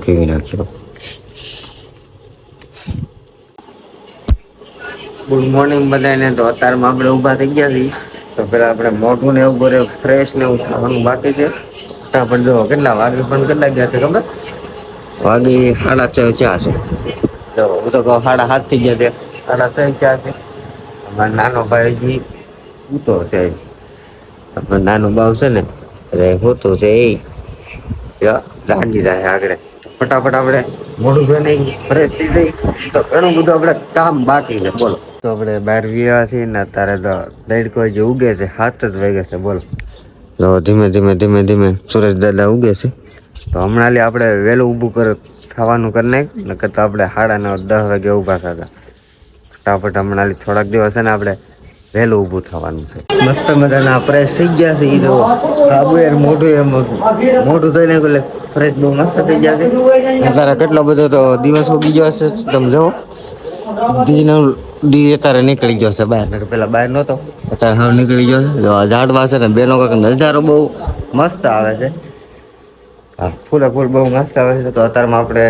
કેવી નાખ્યો. Good morning બધાને. તો અત્યારમાં આપણે ઊભા થઈ ગયા છીએ. તો પેલા આપણે મોઢું ને એવું ભરે ફ્રેશ ને એવું થવાનું બાકી છે. ફટાફટ જો કેટલા વાગે પણ કેટલા ગયા છે ખબર? વાગી 6:30 થયા છે. જો હું તો કહું 7:30 થઈ ગયા છે. 6:30 થયા છે. અમારો નાનો ભાઈ હજી સૂતો છે. અમારો નાનો ભાવ છે ને એટલે સૂતો છે એ લાગી જાય આગળ. ફટાફટ આપણે મોઢું ધોઈને ફ્રેશ થઈ જઈ તો ઘણું બધું આપણે કામ બાકી છે. બોલો. તો આપણે બહાર ગયા છીએ ને અત્યારે તો તડકો જે ઉગે છે 7 જ વાગે છે. બોલો. તો ધીમે ધીમે સુરેશ દાદા ઉગે છે. તો હમણાં આપણે વહેલું ઊભું થવાનું કરી નાખ નકર તો આપણે 9:30 10 વાગે ઊભા થતા. ફટાફટ હમણાં થોડાક દિવસ છે ને આપણે વહેલું ઊભું થવાનું છે. મસ્ત મજાના ફ્રેશ થઈ ગયા છે. એ જો આબુ યાર મોઢું ધોઈને એટલે ફ્રેશ બહુ મસ્ત થઈ ગયા છે. અત્યારે કેટલો બધો તો દિવસ ઉગી ગયો હશે તમે જુઓ. દી અત્યારે નીકળી ગયો છે બહાર. પેલા બહાર નહોતો અત્યારે હવે નીકળી ગયો છે. ઝાડવા છે ને બેનો કાંઈક નજારો બહુ મસ્ત આવે છે. હા ફૂલ બહુ મસ્ત આવે છે. તો અત્યારમાં આપણે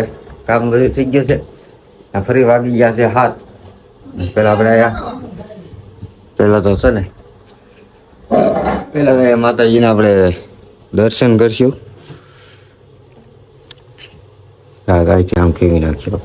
કામ બધું થઈ ગયું છે. ફરી વાગી ગયા છે 7. પેલા આપણે પેલા તો છે ને પેલા માતાજીને આપણે દર્શન કરશું. આમ કેવી નાખ્યો.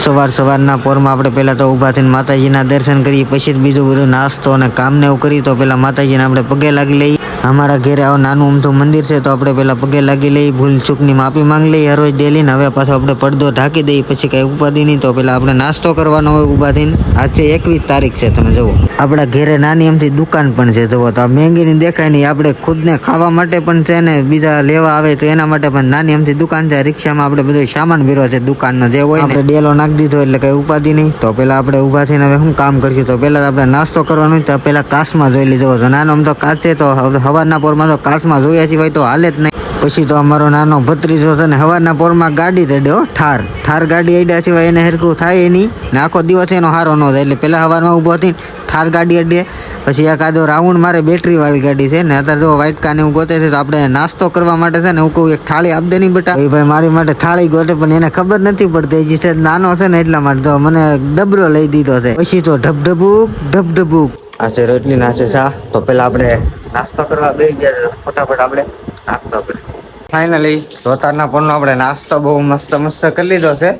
સવારના પોરમાં આપણે પહેલાં તો ઊભા થઈને માતાજીના દર્શન કરીએ, પછી જ બીજું બધું નાસ્તો અને કામને એવું કરીએ. તો પહેલાં માતાજીને આપણે પગે લાગી લઈએ. અમારા ઘરે આવું નાનું અમથું મંદિર છે તો આપણે પહેલાં પગે લાગી લઈએ, ભૂલ ચૂકની માફી માંગી લઈએ હર રોજ ડેલીને. હવે પાછો આપણે પડદો ઢાંકી દઈએ, પછી કાંઈ ઉપાધિ નહીં. તો પહેલાં આપણે નાસ્તો કરવાનો હોય ઊભા થઈને. આજે 21 તારીખ છે. તમે જુઓ આપણા ઘરે નાની એમથી દુકાન પણ છે. જુઓ તો આ મહેંગીની દેખાય નહીં. આપણે ખુદને ખાવા માટે પણ છે ને બીજા લેવા આવે તો એના માટે પણ નાની એમથી દુકાન છે. રિક્ષામાં આપણે બધો સામાન ભર્યો છે દુકાનનો જે હોય આપણે ડેલો નાખી દીધો એટલે કઈ ઉપાધિ નહીં. તો પેલા આપણે ઊભા થઈને હવે શું કામ કરશું? તો પેલા આપણે નાસ્તો કરવાનો તો પેલા કાચમાં જોઈ લીધો. નાનો આમ તો કાચ છે તો સવારના પોરમાં તો કાચમાં જોયા સિવાય તો હાલે જ નહીં. પછી તો અમારો નાનો ભત્રીજો છે ને સવારના પોરમાં ગાડી ચડ્યો ઠાર ગાડી અડ્યા સિવાય એને હરખું થાય નહીં ને આખો દિવસ એનો હારો ન થાય. એટલે પેલા સવારમાં ઊભો થઈને ઠાર ગાડી અડે, પછી એકાદો રાઉન્ડ મારે બેટરી વાળી ગાડી છે ને અત્યારે જો વાઇટકા ને એવું ગોતે છે. તો આપણે નાસ્તો કરવા માટે છે ને હું કહું એક થાળી આપ દે નહીં બેટા. એ ભાઈ મારી માટે થાળી ગોતે પણ એને ખબર નથી પડતી. હજી છે નાનો છે ને એટલા માટે તો મને ડબરો લઈ દીધો છે. પછી તો ઢબઢબુક આ છે રોટલી ના છે ચા. તો પેલા આપણે નાસ્તો કરવા બેસી ગયા. ફટાફટ આપણે નાસ્તો કરીશું. ફાઇનલી રોતારના પોરનો આપણે નાસ્તો બહુ મસ્ત કરી લીધો છે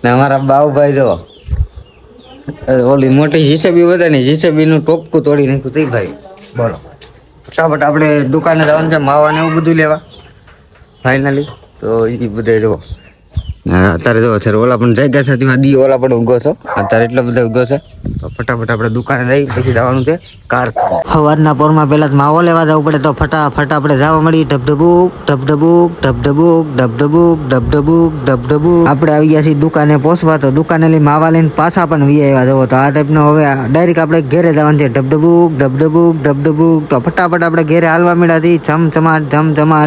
ને અમારા બાઉભાઈ જો ઓલી મોટી જીસેબી બધાની જીસેબી નું ટોપકું તોડી નાખ્યું થઈ ભાઈ. બોલો ફટાફટ આપણે દુકાને જવાનું છે માવા ને એવું બધું લેવા. ફાઇનલી તો એ બધે જો અત્યારે જો અત્યારે ઓલા પણ જગ્યા છે તેમાં દી ઓલા પણ ઉગો છો. અત્યારે એટલો બધો ઉગો છે. તો ફટાફટ આપણે દુકાને જઈ પછી જવાનું છે કારખાને. સવારના પોરમાં પહેલા જ માવો લેવા જવું પડે. તો ફટાફટ આપણે જવા મળી. ઢબઢબુક આપણે આવી ગયા છીએ દુકાને પહોંચવા. તો દુકાને લઈ માવા લઈને પાછા પણ વી આવ્યા જવો. તો આ ટાઈપનો હવે ડાયરેક્ટ આપણે ઘેરે જવાનું છે. ઢબઢબુક તો ફટાફટ આપણે ઘેરે હાલવા મળ્યા છીએ. જમચમાટ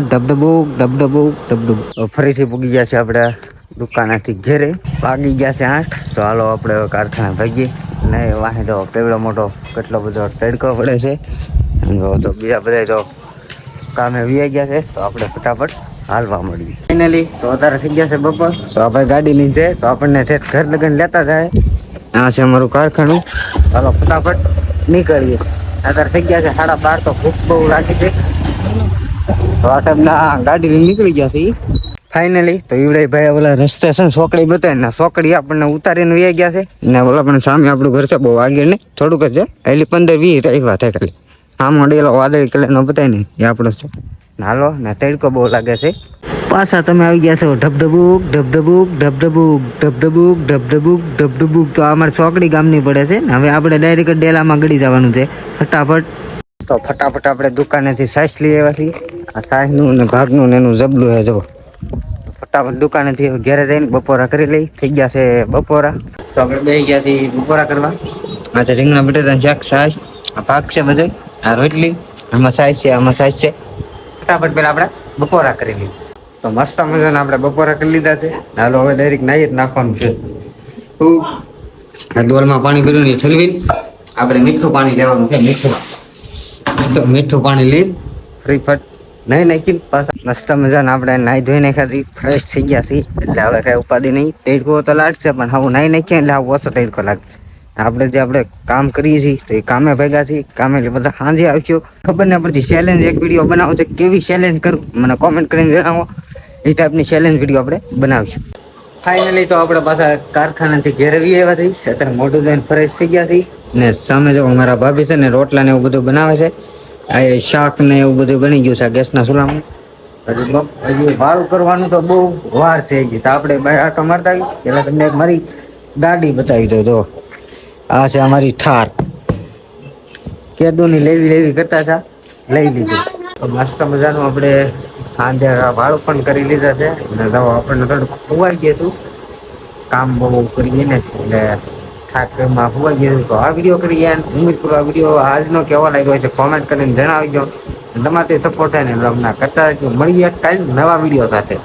ઢબઢબુક ફરીથી પૂગી ગયા છે આપણે દુકાનેથી ઘેરે. વાગી ગયા છે 8. તો હાલો આપણે કારખાને ભાગીએ. ને વાહે તો કેવડો મોટો કેટલો બધો તડકો પડે છે. તો બીજા બધા તો કામે વી ગયા છે. તો આપણે ફટાફટ હાલવા મળીએ. ફાઇનલી તો અત્યારે થઈ ગયા છે બપોર. તો આપણે ગાડી લઈને છે તો આપણને ઠેઠ ઘર લગન લેતા જાય. આ છે અમારું કારખાનું. ચાલો ફટાફટ નીકળીએ. અત્યારે થઈ ગયા છે 12:30. તો ભૂખ બહુ લાગી છે. તો આ ટાઈમના ગાડી લઈને નીકળી ગયા છે. ફાઇનલી તો ઈવડે ભાઈ ઓલા રસ્તે છે ને સોકડી બતાવે ને સોકડી આપણને ઉતારીને વી ગયા છે ને ઓલા પણ સામે આપણું ઘર છે બહુ આગળ નહીં થોડુંક જ છે. એટલે 15-20 ટાઈવા થાય ખાલી. આમ મોડેલો વાદળી કલર નો બતાય ને એ આપણો છે. હાલો ને તડકો બહુ લાગે છે. પાછા તમે આવી ગયા છો ઢબઢબુક. તો અમારે ચોકડી ગામની પડે છે ને હવે આપણે ડાયરેક્ટ ડેલામાં ગળી જવાનું છે ફટાફટ. તો ફટાફટ આપણે દુકાનેથી સાઈસ લઈ આવ્યા છીએ. આ સાઈસનું ને ભાગનું ને એનું જબલું છે જો. ફટાફટ દુકાનેથી ઘેરે જઈને બપોરા કરી લઈ. થઈ ગયા છે બપોરા. તો આપણે બેસી ગયા છીએ બપોરા કરવા. આ છે રીંગણા બટેટાનું શાક સાઈસ. આ ભાગ છે બધો. આ રોટલી આમાં સાઈસ છે આમાં સાઈસ છે. ફટાફટ પેલા આપણે બપોરા કરી લઈએ. તો મસ્ત મજાના આપણે બપોરા કરી લીધા છે. હાલો હવે ડાયરેક્ટ નાહી જ નાખવાનું છે. ડોલમાં પાણી ભર્યું ને ઠલવી આપણે મીઠું પાણી લેવાનું છે. મીઠું પાણી લઈ ફ્રી ફટ નહીં નાખીને પાછા મસ્ત મજાને આપણે નાહી ધોઈને ખાધી ફ્રેશ થઈ ગયા છીએ એટલે હવે કાંઈ ઉપાધિ નહીં. તડકો તો લાગશે પણ હવે નાહી નાખીએ એટલે હવે ઓછો તડકો લાગશે. આપણે કામ કરીએ છીએ તો એ કામે ભેગા છીએ કામે એટલે બધા સાંજે આવશો. ખબર ના પડતી ચેલેન્જ એક વિડીયો બનાવો છે, કેવી ચેલેન્જ કરું મને કોમેન્ટ કરીને જણાવો. એ ટાઈપની ચેલેન્જ વિડીયો આપણે બનાવીશું. ફાઇનલી તો આપણે પાછા કારખાનાથી ઘેરે આવ્યા છીએ. અત્યારે મોઢું ધોઈને ફ્રેશ થઈ ગયા છીએ ને સામે જો અમારા ભાભી છે ને રોટલા ને એવું બધું બનાવે છે. આ શાક ને એવું બધું બની ગયું છે ગેસના ચૂલામાં. હજી વાળું કરવાનું તો બહુ વાર છે હજી તો આપણે બહાર આટો મારતા આવી. પેલા તમને એક મારી ગાડી બતાવી દો. જો આ છે અમારી થાર. કેદોની લેવી કરતા હતા, લઈ લીધી. મસ્ત મજાનું આપણે સાંજે વાળું પણ કરી લીધા છે અને આપણને થોડુંક ખોવાઈ ગયું હતું કામ બહુ કરીએ ને એટલે થાકમાં ખોવાઈ ગયું. તો આ વિડીયો કરીએ ઉમ્મીદ કરું આ વિડીયો આજનો કેવો લાગ્યો છે કોમેન્ટ કરીને જણાવજો. તમારે સપોર્ટ થાય ને કરતા મળીએ કાલે નવા વિડીયો સાથે.